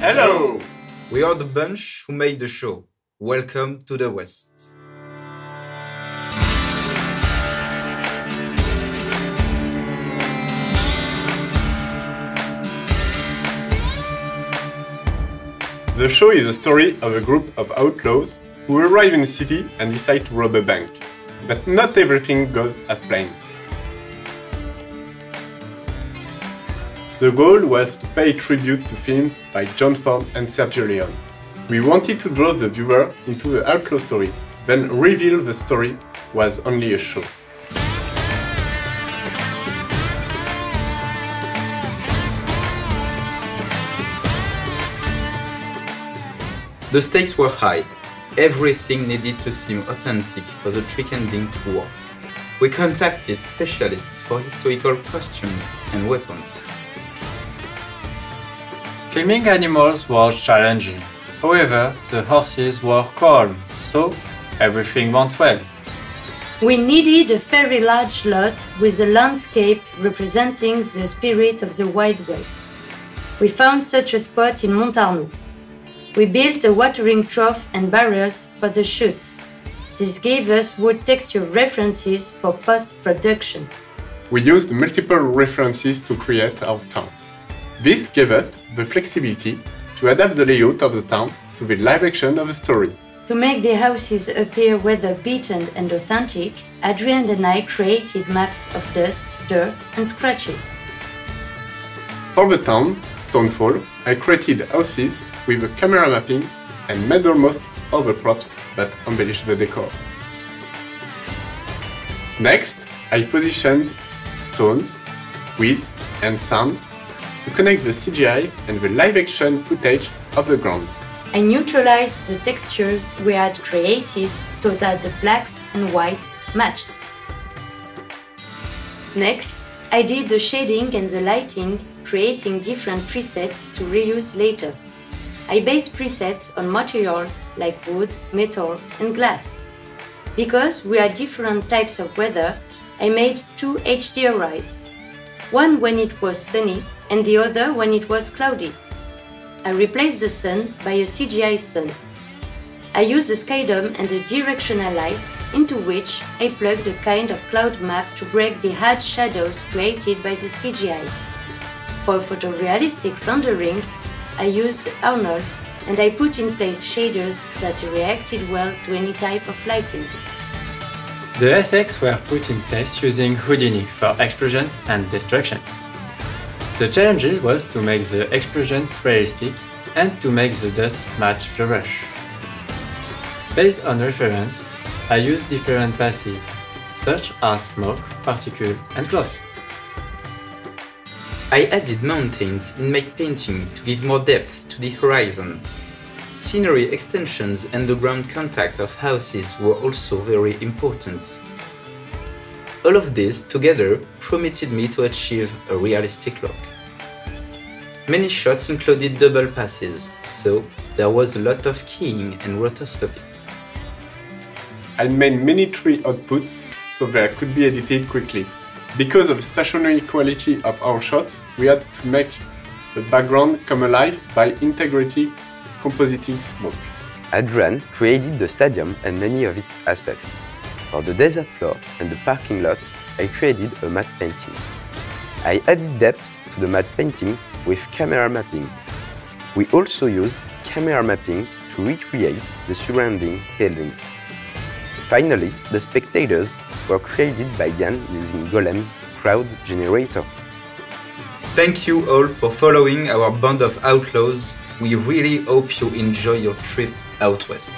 Hello! We are the bunch who made the show. Welcome to the West. The show is a story of a group of outlaws who arrive in a city and decide to rob a bank. But not everything goes as planned. The goal was to pay tribute to films by John Ford and Sergio Leone. We wanted to draw the viewer into the outlaw story, then reveal the story was only a show. The stakes were high. Everything needed to seem authentic for the trick ending to work. We contacted specialists for historical costumes and weapons. Filming animals was challenging. However, the horses were calm, so everything went well. We needed a very large lot with a landscape representing the spirit of the Wild West. We found such a spot in Montarno. We built a watering trough and barrels for the shoot. This gave us wood texture references for post-production. We used multiple references to create our town. This gave us the flexibility to adapt the layout of the town to the live action of the story. To make the houses appear weather-beaten and authentic, Hadrien and I created maps of dust, dirt and scratches. For the town, Stonefall, I created houses with a camera mapping and made almost all the props that embellished the decor. Next, I positioned stones, weeds and sand to connect the CGI and the live-action footage of the ground. I neutralized the textures we had created so that the blacks and whites matched. Next, I did the shading and the lighting, creating different presets to reuse later. I based presets on materials like wood, metal and glass. Because we had different types of weather, I made two HDRIs. One when it was sunny and the other when it was cloudy. I replaced the sun by a CGI sun. I used a skydome and a directional light into which I plugged a kind of cloud map to break the hard shadows created by the CGI. For photorealistic rendering, I used Arnold and I put in place shaders that reacted well to any type of lighting. The effects were put in place using Houdini for explosions and destructions. The challenge was to make the explosions realistic and to make the dust match the rush. Based on reference, I used different passes, such as smoke, particle and cloth. I added mountains in my painting to give more depth to the horizon. Scenery extensions and the ground contact of houses were also very important. All of this together permitted me to achieve a realistic look. Many shots included double passes, so there was a lot of keying and rotoscopy. I made many tree outputs so they could be edited quickly. Because of the stationary quality of our shots, we had to make the background come alive by integrating compositing smoke. Hadrien created the stadium and many of its assets. For the desert floor and the parking lot, I created a matte painting. I added depth to the matte painting with camera mapping. We also used camera mapping to recreate the surrounding buildings. Finally, the spectators were created by Yann using Golem's crowd generator. Thank you all for following our band of outlaws. We really hope you enjoy your trip out west.